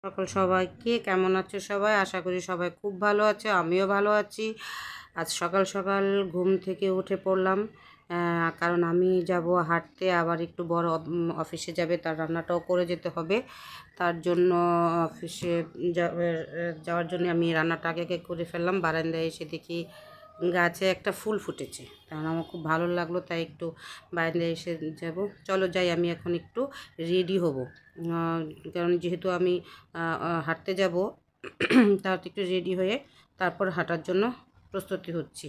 সকাল সবাইকে কেমন আছো সবাই? আশা করি সবাই খুব ভালো আছে, আমিও ভালো আছি। আজ সকাল সকাল ঘুম থেকে উঠে পড়লাম, কারণ আমি যাব হাঁটতে, আবার একটু বড় অফিসে যাবে, তার রান্নাটাও করে যেতে হবে। তার জন্য অফিসে যাওয়ার জন্য আমি রান্নাটা আগে আগে করে ফেললাম। বারান্দায় এসে দেখি গাছে একটা ফুল ফুটেছে, কারণ আমার খুব ভালো লাগলো, তাই একটু বারান্দায় এসে যাব। চলো যাই, আমি এখন একটু রেডি হব, কারণ যেহেতু আমি হাঁটতে যাব তার একটু রেডি হয়ে তারপর হাঁটার জন্য প্রস্তুতি হচ্ছি।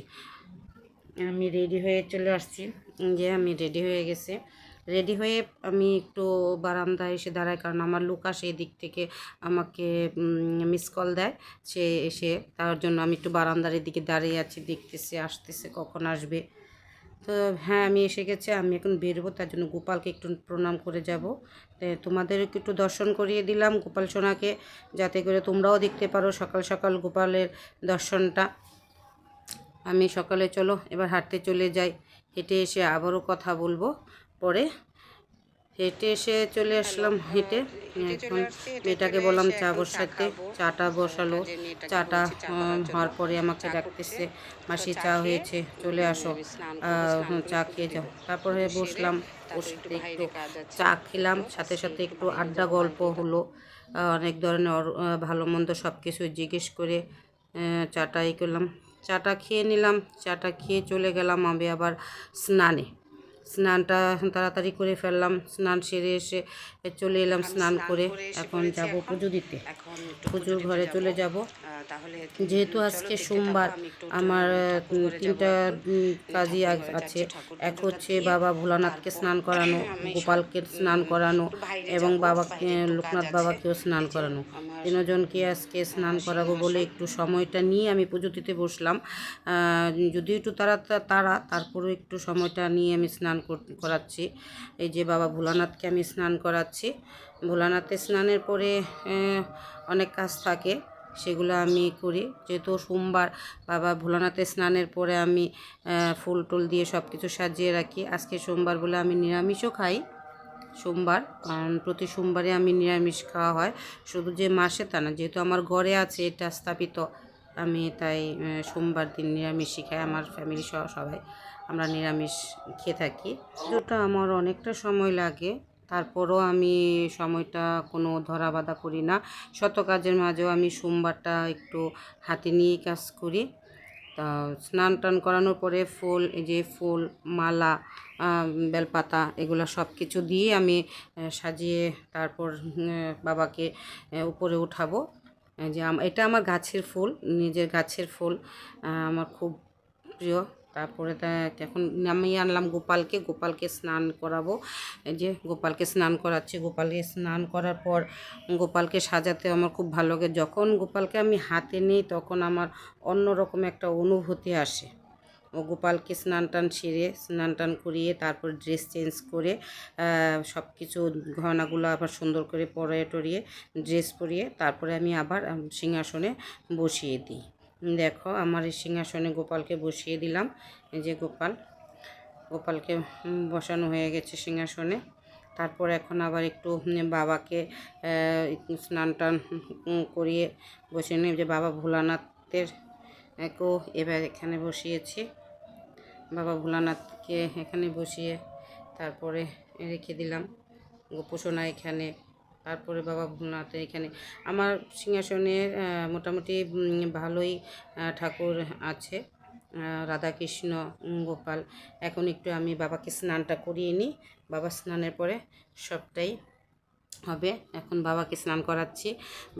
আমি রেডি হয়ে চলে আসছি, যে আমি রেডি হয়ে গেছে। রেডি হয়ে আমি একটু বারান্দায় এসে দাঁড়াই, কারণ আমার লুকাস এই দিক থেকে আমাকে মিস কল দেয়, সে এসে, তার জন্য আমি একটু বারান্দার দিকে দাঁড়িয়ে আছি, দেখতেছি আসতেছে কখন আসবে। তো হ্যাঁ, আমি এসে গেছি, আমি এখন বেরোবো, তার জন্য গোপালকে একটু প্রণাম করে যাব। তোমাদেরকে একটু দর্শন করিয়ে দিলাম গোপাল সোনাকে, যাতে করে তোমরাও দেখতে পারো সকাল সকাল গোপালের দর্শনটা। আমি সকালে চলো এবার হাঁটতে চলে যাই, হেঁটে এসে আবারও কথা বলবো পরে। হেঁটে এসে চলে আসলাম, হেঁটে এখন মেয়েটাকে বললাম চা বসাতে, চাটা বসালো। চাটা হওয়ার পরে আমাকে ডাকতেছে, মাসি চা হয়েছে, চলে আসো, চা খেয়ে যাও। তারপরে বসলাম, বসতে একটু চা খেলাম, সাথে সাথে একটু আড্ডা গল্প হলো, অনেক ধরনের ভালো মন্দ সব কিছু জিজ্ঞেস করে চাটা করলাম। চাটা খেয়ে নিলাম, চাটা খেয়ে চলে গেলাম আমি আবার স্নানে। স্নানটা তাড়াতাড়ি করে ফেললাম, স্নান সেরে এসে চলে এলাম স্নান করে। এখন যাব পুজো দিতে, পুজোর ঘরে চলে যাব। যেহেতু আজকে সোমবার, আমার তিনটা কাজই আছে। এক হচ্ছে বাবা ভোলানাথকে স্নান করানো, গোপালকে স্নান করানো এবং বাবাকে, লোকনাথ বাবাকেও স্নান করানো। তিনজনকে আজকে স্নান করাবো বলে একটু সময়টা নিয়ে আমি পুজো দিতে বসলাম। যদিও একটু তারপরেও একটু সময়টা নিয়ে আমি স্নান করাচ্ছি। এই যে বাবা ভোলানাথকে আমি স্নান করাচ্ছি। ভোলানাথের স্নানের পরে অনেক কাজ থাকে, সেগুলো আমি করি। যেহেতু সোমবার, বাবা ভোলানাথের স্নানের পরে আমি ফুল টুল দিয়ে সব কিছু সাজিয়ে রাখি। আজকে সোমবার বলে আমি নিরামিষও খাই সোমবার, কারণ প্রতি সোমবারে আমি নিরামিষ খাওয়া হয়, শুধু যে মাসে তা না। যেহেতু আমার ঘরে আছে এটা স্থাপিত, আমি তাই সোমবার দিন নিরামিষই খাই। আমার ফ্যামিলি সহ সবাই আমরা নিরামিষ খেয়ে থাকি। যেটা আমার অনেকটা সময় লাগে, তারপরও আমি সময়টা কোনো ধরা বাঁধা করি না। শত কাজের মাঝেও আমি সোমবারটা একটু হাতে নিয়ে কাজ করি। তা স্নান টান করানোর পরে ফুল, এই যে ফুল মালা, বেলপাতা, এগুলো সব কিছু দিয়ে আমি সাজিয়ে তারপর বাবাকে উপরে উঠাবো। যে এটা আমার গাছের ফুল, নিজের গাছের ফুল, আমার খুব প্রিয়। তারপরে এখন নামিয়ে আনলাম গোপালকে স্নান করাবো। এই যে গোপালকে স্নান করাচ্ছি। গোপালকে স্নান করার পর গোপালকে সাজাতে আমার খুব ভালো লাগে। যখন গোপালকে আমি হাতে নিই তখন আমার অন্যরকম একটা অনুভূতি আসে। ও গোপালকে স্নান টান করিয়ে তারপর ড্রেস চেঞ্জ করে সব কিছু গহনাগুলো আবার সুন্দর করে পরিয়ে টরিয়ে ড্রেস পরিয়ে তারপরে আমি আবার সিংহাসনে বসিয়ে দিই। দেখো আমার এই সিংহাসনে গোপালকে বসিয়ে দিলাম। এই যে গোপালকে বসানো হয়ে গেছে সিংহাসনে। তারপর এখন আবার একটু বাবাকে স্নান টান করিয়ে বসিয়ে নিই। যে বাবা ভোলানাথের কেও এবার এখানে বসিয়েছি, বাবা ভোলানাথকে এখানে বসিয়ে তারপরে রেখে দিলাম গোপোষণা এখানে। তারপরে বাবা ভোলানাথের এখানে আমার সিংহাসনে মোটামুটি ভালোই ঠাকুর আছে, রাধাকৃষ্ণ, গোপাল। এখন একটু আমি বাবাকে স্নানটা করিয়ে নিই, বাবা স্নানের পরে সবটাই হবে। এখন বাবাকে স্নান করাচ্ছি,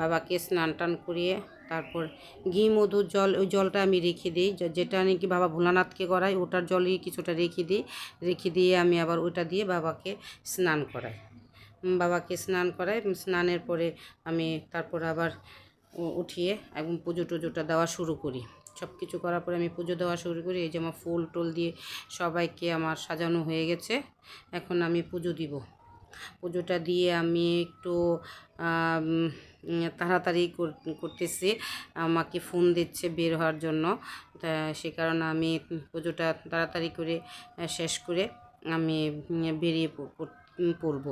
বাবাকে স্নান টান করিয়ে তারপর ঘি মধুর জল, ওই জলটা আমি রেখে দিই, যেটা নাকি বাবা ভোলানাথকে করাই ওটার জলই কিছুটা রেখে দিয়ে আমি আবার ওটা দিয়ে বাবাকে স্নান করাই। স্নানের পরে আমি তারপর আবার উঠিয়ে একদম পুজো টুজোটা দেওয়া শুরু করি। সব কিছু করার পরে আমি পুজো দেওয়া শুরু করি। এই যে আমার ফুল টুল দিয়ে সবাইকে আমার সাজানো হয়ে গেছে। এখন আমি পুজো দিব। পুজোটা দিয়ে আমি একটু তাড়াতাড়ি করতেছি, আমাকে ফোন দিচ্ছে বের হওয়ার জন্য। তা সে কারণে আমি পুজোটা তাড়াতাড়ি করে শেষ করে আমি বেরিয়ে পড়ব।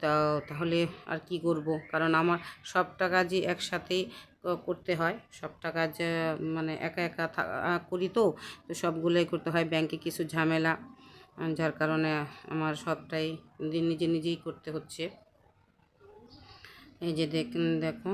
তা তাহলে আর কি করব, কারণ আমার সবটা কাজই একসাথেই করতে হয়। সবটা কাজ মানে একা একা করি, তো তো সবগুলোই করতে হয়। ব্যাংকে কিছু ঝামেলা, যার কারণে আমার সবটাই নিজে নিজেই করতে হচ্ছে। এই যে দেখো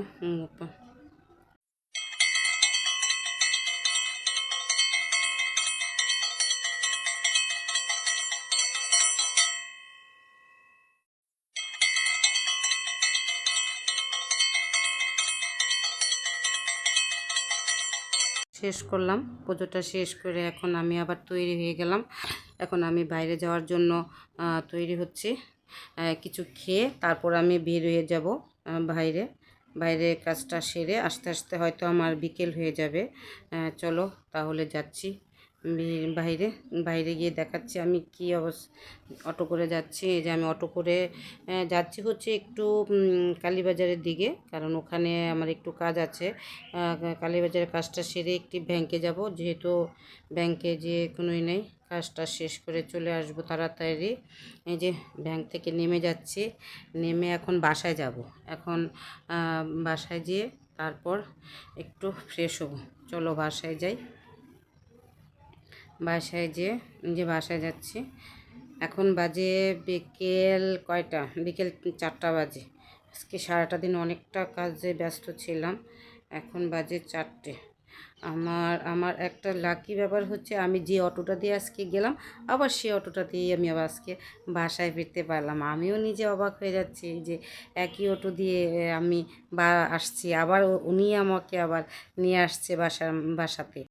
শেষ করলাম। পুজোটা শেষ করে এখন আমি আবার তৈরি হয়ে গেলাম। এখন আমি বাইরে যাওয়ার জন্য তৈরি হচ্ছি। কিছু খেয়ে তারপর আমি বের হয়ে যাব বাইরে। বাইরে কাজটা সেরে আস্তে আস্তে হয়তো আমার বিকেল হয়ে যাবে। চলো তাহলে যাচ্ছি বাইরে। বাইরে গিয়ে দেখাচ্ছি আমি কি অবস্থা। অটো করে যাচ্ছি। এই যে আমি অটো করে যাচ্ছি হচ্ছে একটু কালীবাজারের দিকে, কারণ ওখানে আমার একটু কাজ আছে। কালীবাজারের কাজটা সেরে একটি ব্যাংকে যাব, যেহেতু ব্যাংকে যে কোনোই নেই, কাজটা শেষ করে চলে আসবো তাড়াতাড়ি। এই যে ব্যাংক থেকে নেমে যাচ্ছি, নেমে এখন বাসায় যাব। এখন বাসায় যেয়ে তারপর একটু ফ্রেশ হব। চলো বাসায় যাই। বাসায় যে বাসায় যাচ্ছি। এখন বাজে বিকেল কয়টা, বিকেল 4টা বাজে। আজকে সারাটা দিন অনেকটা কাজে ব্যস্ত ছিলাম। এখন বাজে 4টে। আমার আমার একটা লাকি ব্যাপার হচ্ছে, আমি যে অটোটা দিয়ে আজকে গেলাম, আবার সেই অটোটা দিয়েই আমি আবার আজকে বাসায় ফিরতে পারলাম। আমিও নিজে অবাক হয়ে যাচ্ছি যে একই অটো দিয়ে আমি আসছি, আবার উনি আমাকে আবার নিয়ে আসছে বাসাতে।